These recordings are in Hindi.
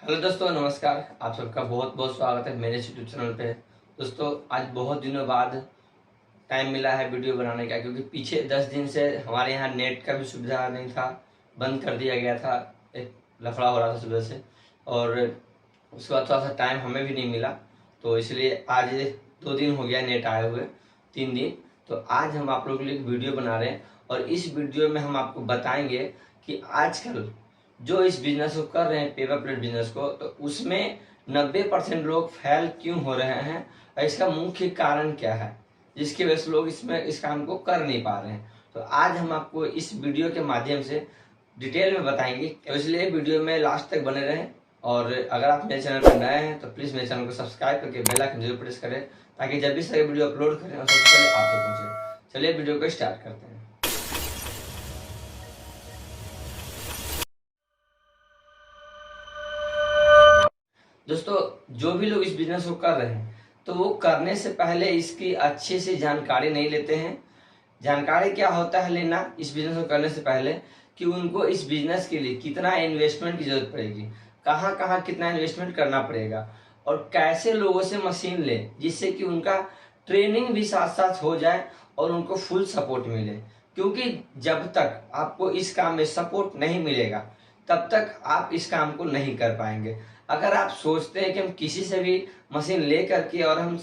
हेलो दोस्तों, नमस्कार। आप सबका बहुत बहुत स्वागत है मेरे यूट्यूब चैनल पे। दोस्तों, आज बहुत दिनों बाद टाइम मिला है वीडियो बनाने का, क्योंकि पीछे 10 दिन से हमारे यहाँ नेट का भी सुविधा नहीं था, बंद कर दिया गया था। एक लफड़ा हो रहा था सुबह से, और उसके बाद थोड़ा सा टाइम हमें भी नहीं मिला, तो इसलिए आज 2 दिन हो गया नेट आए हुए, 3 दिन। तो आज हम आप लोगों के लिए एक वीडियो बना रहे हैं, और इस वीडियो में हम आपको बताएंगे कि आजकल जो इस बिजनेस को कर रहे हैं, पेपर प्लेट बिजनेस को, तो उसमें 90% लोग फेल क्यों हो रहे हैं और इसका मुख्य कारण क्या है, जिसकी वजह से लोग इस काम को कर नहीं पा रहे हैं। तो आज हम आपको इस वीडियो के माध्यम से डिटेल में बताएंगे, तो इसलिए वीडियो में लास्ट तक बने रहें। और अगर आप मेरे चैनल पर नए हैं तो प्लीज़ मेरे चैनल को सब्सक्राइब करके बेल आइकन जरूर प्रेस करें, ताकि जब भी सारे वीडियो अपलोड करें और सबसे पहले आप तक पहुँचे। चलिए वीडियो को स्टार्ट करते हैं। दोस्तों, जो भी लोग इस बिजनेस को कर रहे हैं, तो वो करने से पहले इसकी अच्छे से जानकारी नहीं लेते हैं। जानकारी क्या होता है लेना इस बिजनेस को करने से पहले, कि उनको इस बिजनेस के लिए कितना इन्वेस्टमेंट की जरूरत पड़ेगी, कहाँ कहाँ कितना इन्वेस्टमेंट करना पड़ेगा, और कैसे लोगों से मशीन ले, जिससे कि उनका ट्रेनिंग भी साथ साथ हो जाए और उनको फुल सपोर्ट मिले। क्योंकि जब तक आपको इस काम में सपोर्ट नहीं मिलेगा, तब तक आप इस काम को नहीं कर पाएंगे। अगर आप सोचते हैं कि हम किसी से भी मशीन ले करके और हम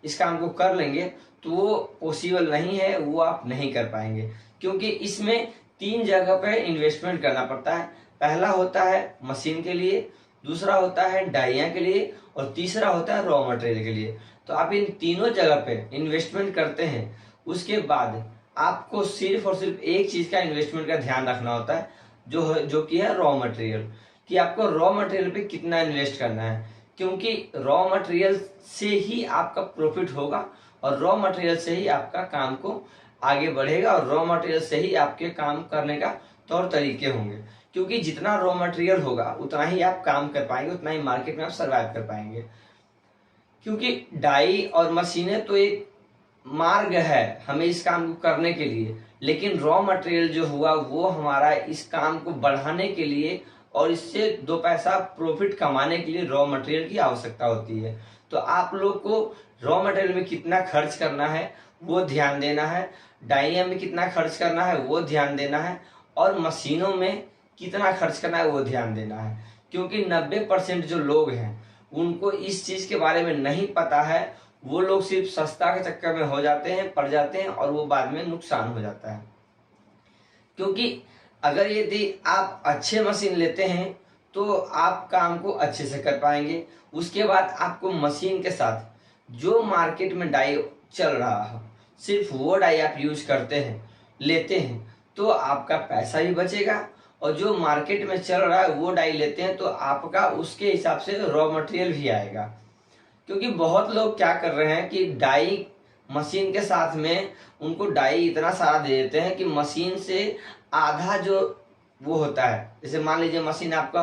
इस काम को कर लेंगे, तो वो पॉसिबल नहीं है, वो आप नहीं कर पाएंगे। क्योंकि इसमें 3 जगह पे इन्वेस्टमेंट करना पड़ता है। पहला होता है मशीन के लिए, दूसरा होता है डाइयाँ के लिए, और तीसरा होता है रॉ मटेरियल के लिए। तो आप इन तीनों जगह पे इन्वेस्टमेंट करते हैं, उसके बाद आपको सिर्फ और सिर्फ एक चीज़ का इन्वेस्टमेंट का ध्यान रखना होता है, जो कि है रॉ मटेरियल, कि आपको रॉ मटेरियल पे कितना इन्वेस्ट करना है। क्योंकि रॉ मटेरियल से ही आपका प्रॉफिट होगा, और रॉ मटेरियल से ही आपका काम को आगे बढ़ेगा, और रॉ मटेरियल से ही आपके काम करने का तौर तरीके होंगे। क्योंकि जितना रॉ मटेरियल होगा उतना ही आप काम कर पाएंगे, उतना ही मार्केट में आप सर्वाइव कर पाएंगे। क्योंकि डाई और मशीनें तो एक मार्ग है हमें इस काम को करने के लिए, लेकिन रॉ मटेरियल जो हुआ वो हमारा इस काम को बढ़ाने के लिए और इससे 2 पैसा प्रॉफिट कमाने के लिए रॉ मटेरियल की आवश्यकता होती है। तो आप लोग को रॉ मटेरियल में कितना खर्च करना है वो ध्यान देना है, डाइया में कितना खर्च करना है वो ध्यान देना है, और मशीनों में कितना खर्च करना है वो ध्यान देना है। क्योंकि 90% जो लोग हैं उनको इस चीज़ के बारे में नहीं पता है। वो लोग सिर्फ सस्ता के चक्कर में हो जाते हैं, पड़ जाते हैं, और वो बाद में नुकसान हो जाता है। क्योंकि अगर यदि आप अच्छे मशीन लेते हैं तो आप काम को अच्छे से कर पाएंगे। उसके बाद आपको मशीन के साथ जो मार्केट में डाई चल रहा है, सिर्फ वो डाई आप यूज करते हैं, लेते हैं, तो आपका पैसा भी बचेगा। और जो मार्केट में चल रहा है वो डाई लेते हैं, तो आपका उसके हिसाब से रॉ मटेरियल भी आएगा। क्योंकि बहुत लोग क्या कर रहे हैं कि डाई मशीन के साथ में उनको डाई इतना सारा दे देते हैं कि मशीन से आधा जो वो होता है, जैसे मान लीजिए मशीन आपका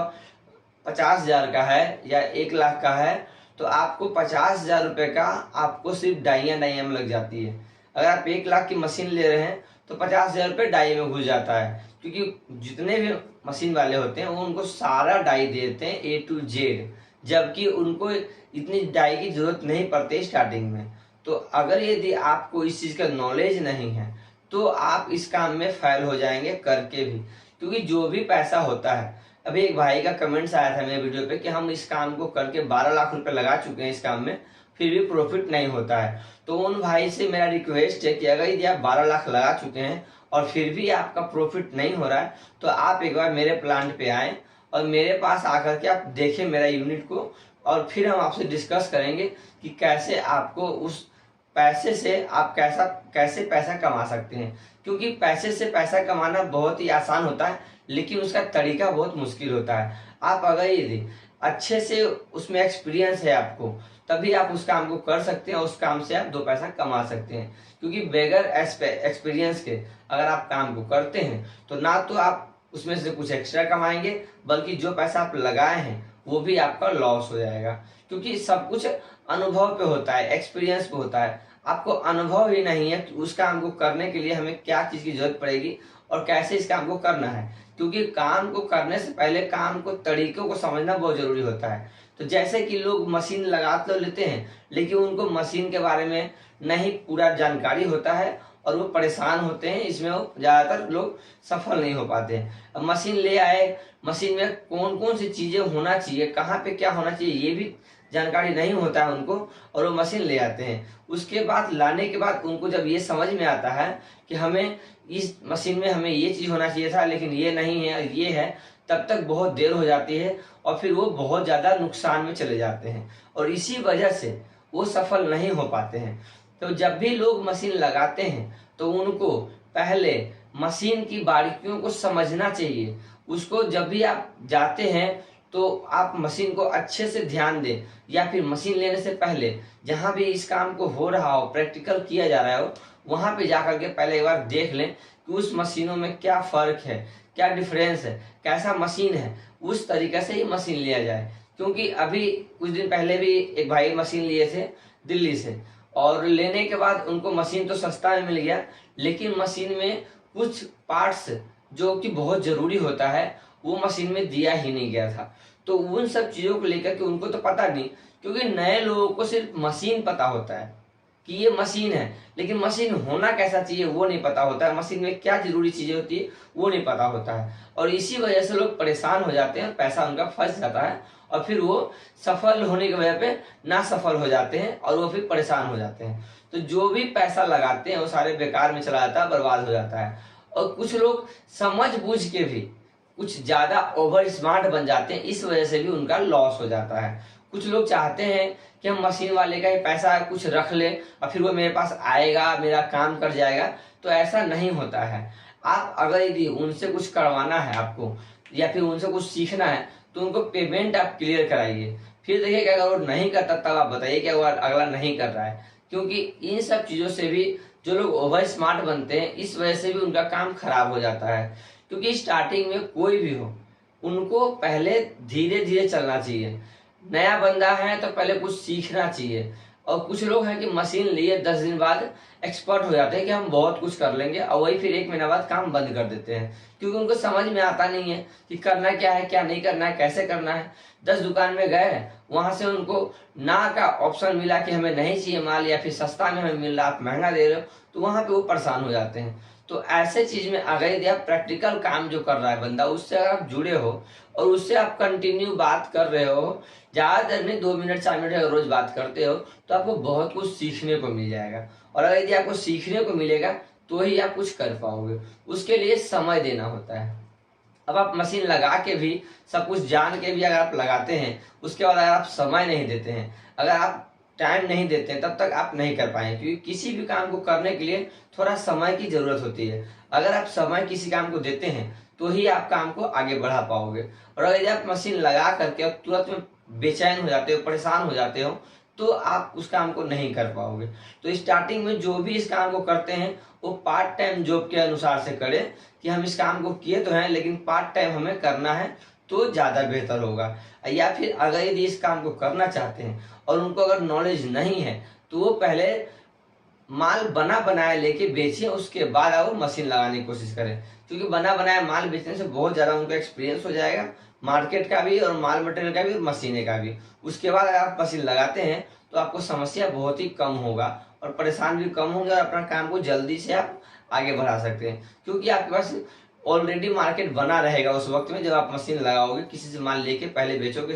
50,000 का है या 1 लाख का है, तो आपको 50,000 रुपये का आपको सिर्फ डाइयाँ में लग जाती है। अगर आप 1 लाख की मशीन ले रहे हैं तो 50,000 रुपये डाई में घुस जाता है। क्योंकि जितने भी मशीन वाले होते हैं वो उनको सारा डाई देते हैं A to Z, जबकि उनको इतनी डाई की जरूरत नहीं पड़ती स्टार्टिंग में। तो अगर यदि आपको इस चीज़ का नॉलेज नहीं है तो आप इस काम में फेल हो जाएंगे करके भी। क्योंकि जो भी पैसा होता है, अभी एक भाई का कमेंट्स आया था मेरे वीडियो पे कि हम इस काम को करके 12 लाख रुपए लगा चुके हैं इस काम में, फिर भी प्रॉफिट नहीं होता है। तो उन भाई से मेरा रिक्वेस्ट है कि अगर यदि आप 12 लाख लगा चुके हैं और फिर भी आपका प्रॉफिट नहीं हो रहा है, तो आप एक बार मेरे प्लांट पे आएँ और मेरे पास आकर के आप देखें मेरा यूनिट को, और फिर हम आपसे डिस्कस करेंगे कि कैसे आपको उस पैसे से आप कैसे पैसा कमा सकते हैं। क्योंकि पैसे से पैसा कमाना बहुत ही आसान होता है, लेकिन उसका तरीका बहुत मुश्किल होता है। आप अगर यदि अच्छे से उसमें एक्सपीरियंस है आपको, तभी आप उस काम को कर सकते हैं और उस काम से आप 2 पैसा कमा सकते हैं। क्योंकि बगैर एक्सपीरियंस के अगर आप काम को करते हैं तो ना तो आप उसमें से कुछ एक्स्ट्रा कमाएंगे, बल्कि जो पैसा आप लगाए हैं वो भी आपका लॉस हो जाएगा। क्योंकि सब कुछ अनुभव पे होता है, एक्सपीरियंस पे होता है। आपको अनुभव ही नहीं है कि उस काम को करने के लिए हमें क्या चीज़ की जरूरत पड़ेगी और कैसे इस काम को करना है। क्योंकि काम को करने से पहले काम को तरीकों को समझना बहुत जरूरी होता है। तो जैसे कि लोग मशीन लगा तो लेते हैं, लेकिन उनको मशीन के बारे में नहीं पूरा जानकारी होता है और वो परेशान होते हैं, इसमें वो ज़्यादातर लोग सफल नहीं हो पाते हैं। अब मशीन ले आए, मशीन में कौन कौन सी चीज़ें होना चाहिए, कहाँ पे क्या होना चाहिए, ये भी जानकारी नहीं होता है उनको, और वो मशीन ले आते हैं। उसके बाद लाने के बाद उनको जब ये समझ में आता है कि हमें इस मशीन में हमें ये चीज़ होना चाहिए था लेकिन ये नहीं है, ये है, तब तक बहुत देर हो जाती है और फिर वो बहुत ज़्यादा नुकसान में चले जाते हैं और इसी वजह से वो सफल नहीं हो पाते हैं। तो जब भी लोग मशीन लगाते हैं तो उनको पहले मशीन की बारीकियों को समझना चाहिए। उसको जब भी आप जाते हैं तो आप मशीन को अच्छे से ध्यान दें, या फिर मशीन लेने से पहले जहाँ भी इस काम को हो रहा हो, प्रैक्टिकल किया जा रहा हो, वहाँ पे जाकर के पहले एक बार देख लें कि उस मशीनों में क्या फ़र्क है, क्या डिफरेंस है, कैसा मशीन है, उस तरीके से ही मशीन लिया जाए। क्योंकि अभी कुछ दिन पहले भी एक भाई मशीन लिए थे दिल्ली से, और लेने के बाद उनको मशीन तो सस्ता में मिल गया, लेकिन मशीन में कुछ पार्ट्स जो कि बहुत ज़रूरी होता है वो मशीन में दिया ही नहीं गया था। तो उन सब चीज़ों को लेकर के उनको तो पता नहीं, क्योंकि नए लोगों को सिर्फ मशीन पता होता है कि ये मशीन है, लेकिन मशीन होना कैसा चाहिए वो नहीं पता होता है, मशीन में क्या जरूरी चीज़ें होती है वो नहीं पता होता है, और इसी वजह से लोग परेशान हो जाते हैं, पैसा उनका फंस जाता है और फिर वो सफल होने की वजह पे ना सफल हो जाते हैं और वो फिर परेशान हो जाते हैं। तो जो भी पैसा लगाते हैं वो सारे बेकार में चला जाता है, बर्बाद हो जाता है। और कुछ लोग समझ बूझ के भी कुछ ज़्यादा ओवर स्मार्ट बन जाते हैं, इस वजह से भी उनका लॉस हो जाता है। कुछ लोग चाहते हैं कि हम मशीन वाले का ही पैसा कुछ रख ले और फिर वो मेरे पास आएगा, मेरा काम कर जाएगा, तो ऐसा नहीं होता है। आप अगर यदि उनसे कुछ करवाना है आपको या फिर उनसे कुछ सीखना है तो उनको पेमेंट आप क्लियर कराइए, फिर देखिए कि अगर वो नहीं करता तब आप बताइए कि वो अगला नहीं कर रहा है। क्योंकि इन सब चीज़ों से भी जो लोग ओवर स्मार्ट बनते हैं इस वजह से भी उनका काम खराब हो जाता है। क्योंकि स्टार्टिंग में कोई भी हो उनको पहले धीरे धीरे चलना चाहिए। नया बंदा है तो पहले कुछ सीखना चाहिए। और कुछ लोग हैं कि मशीन लिए 10 दिन बाद एक्सपर्ट हो जाते हैं कि हम बहुत कुछ कर लेंगे, और वही फिर 1 महीना बाद काम बंद कर देते हैं, क्योंकि उनको समझ में आता नहीं है कि करना क्या है, क्या नहीं करना है, कैसे करना है। 10 दुकान में गए, वहां से उनको ना का ऑप्शन मिला कि हमें नहीं चाहिए माल, या फिर सस्ता में हमें मिल रहा, आप महंगा दे रहे हो, तो वहां पे वो परेशान हो जाते हैं। तो ऐसे चीज में अगर यदि आप प्रैक्टिकल काम जो कर रहा है बंदा, उससे अगर आप जुड़े हो और उससे आप कंटिन्यू बात कर रहे हो, ज्यादा देर में 2 मिनट 4 मिनट अगर रोज बात करते हो, तो आपको बहुत कुछ सीखने को मिल जाएगा। और अगर यदि आपको सीखने को मिलेगा तो ही आप कुछ कर पाओगे। उसके लिए समय देना होता है। अब आप मशीन लगा के भी, सब कुछ जान के भी अगर आप लगाते हैं, उसके बाद अगर आप समय नहीं देते हैं, अगर आप टाइम नहीं देते हैं, तब तक आप नहीं कर पाएंगे। क्योंकि किसी भी काम को करने के लिए थोड़ा समय की जरूरत होती है। अगर आप समय किसी काम को देते हैं तो ही आप काम को आगे बढ़ा पाओगे। और अगर यदि आप मशीन लगा करके तुरंत में बेचैन हो जाते हो, परेशान हो जाते हो, तो आप उस काम को नहीं कर पाओगे। तो स्टार्टिंग में जो भी इस काम को करते हैं वो पार्ट टाइम जॉब के अनुसार से करें, कि हम इस काम को किए तो हैं लेकिन पार्ट टाइम हमें करना है, तो ज़्यादा बेहतर होगा। या फिर अगर यदि इस काम को करना चाहते हैं और उनको अगर नॉलेज नहीं है तो वो पहले माल बना बनाया लेके बेचें, उसके बाद आप मशीन लगाने की कोशिश करें। क्योंकि बना बनाया माल बेचने से बहुत ज़्यादा उनका एक्सपीरियंस हो जाएगा, मार्केट का भी और माल मटेरियल का भी और मशीने का भी। उसके बाद अगर आप मशीन लगाते हैं तो आपको समस्या बहुत ही कम होगा और परेशान भी कम होंगे, और अपना काम को जल्दी से आप आगे बढ़ा सकते हैं। क्योंकि आपके पास ऑलरेडी मार्केट बना रहेगा उस वक्त में जब आप मशीन लगाओगे, किसी से माल लेके पहले बेचोगे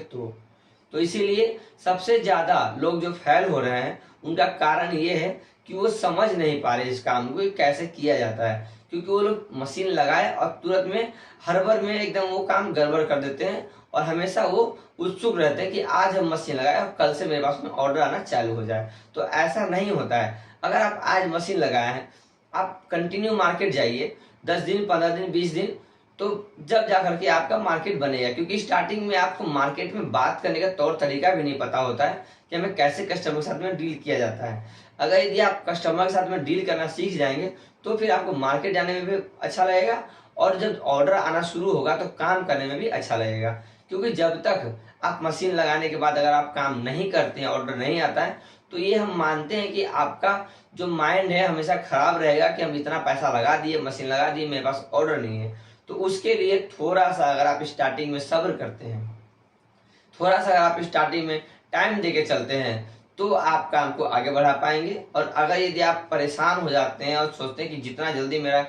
तो इसीलिए सबसे ज़्यादा लोग जो फेल हो रहे हैं उनका कारण ये है कि वो समझ नहीं पा रहे इस काम को कैसे किया जाता है। क्योंकि वो लोग मशीन लगाए और तुरंत में हड़बड़ में एकदम वो काम गड़बड़ कर देते हैं, और हमेशा वो उत्सुक रहते हैं कि आज हम मशीन लगाए और कल से मेरे पास में ऑर्डर आना चालू हो जाए। तो ऐसा नहीं होता है। अगर आप आज मशीन लगाए हैं, आप कंटिन्यू मार्केट जाइए 10 दिन 15 दिन 20 दिन, तो जब जाकर के आपका मार्केट बनेगा। क्योंकि स्टार्टिंग में आपको मार्केट में बात करने का तौर तरीका भी नहीं पता होता है कि हमें कैसे कस्टमर के साथ में डील किया जाता है। अगर यदि आप कस्टमर के साथ में डील करना सीख जाएंगे तो फिर आपको मार्केट जाने में भी अच्छा लगेगा, और जब ऑर्डर आना शुरू होगा तो काम करने में भी अच्छा लगेगा। क्योंकि जब तक आप मशीन लगाने के बाद अगर आप काम नहीं करते हैं, ऑर्डर नहीं आता है, तो ये हम मानते हैं कि आपका जो माइंड है हमेशा खराब रहेगा कि हम इतना पैसा लगा दिए, मशीन लगा दिए, मेरे पास ऑर्डर नहीं है। तो उसके लिए थोड़ा सा अगर आप स्टार्टिंग में सब्र करते हैं, थोड़ा सा अगर आप स्टार्टिंग में टाइम देके चलते हैं, तो आप काम को आगे बढ़ा पाएंगे। और अगर यदि आप परेशान हो जाते हैं और सोचते हैं कि जितना जल्दी मेरा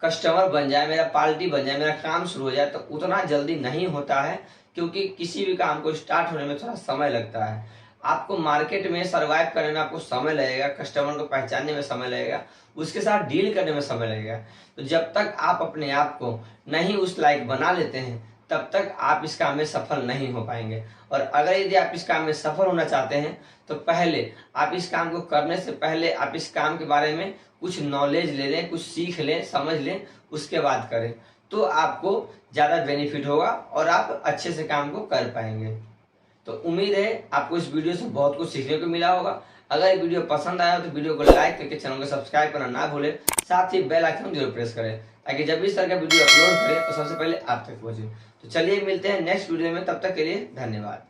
कस्टमर बन जाए, मेरा पार्टी बन जाए, मेरा काम शुरू हो जाए, तो उतना जल्दी नहीं होता है, क्योंकि किसी भी काम को स्टार्ट होने में थोड़ा समय लगता है। आपको मार्केट में सर्वाइव करने में आपको समय लगेगा, कस्टमर को पहचानने में समय लगेगा, उसके साथ डील करने में समय लगेगा। तो जब तक आप अपने आप को नहीं उस लायक बना लेते हैं, तब तक आप इस काम में सफल नहीं हो पाएंगे। और अगर यदि आप इस काम में सफल होना चाहते हैं, तो पहले आप इस काम को करने से पहले आप इस काम के बारे में कुछ नॉलेज ले लें, कुछ सीख लें, समझ लें, उसके बाद करें, तो आपको ज़्यादा बेनिफिट होगा और आप अच्छे से काम को कर पाएंगे। तो उम्मीद है आपको इस वीडियो से बहुत कुछ सीखने को मिला होगा। अगर ये वीडियो पसंद आया हो तो वीडियो को लाइक करके चैनल को सब्सक्राइब करना ना भूलें, साथ ही बेल आइकन जरूर प्रेस करें, ताकि जब भी इस तरह का वीडियो अपलोड करें तो सबसे पहले आप तक पहुंचे। तो चलिए मिलते हैं नेक्स्ट वीडियो में, तब तक के लिए धन्यवाद।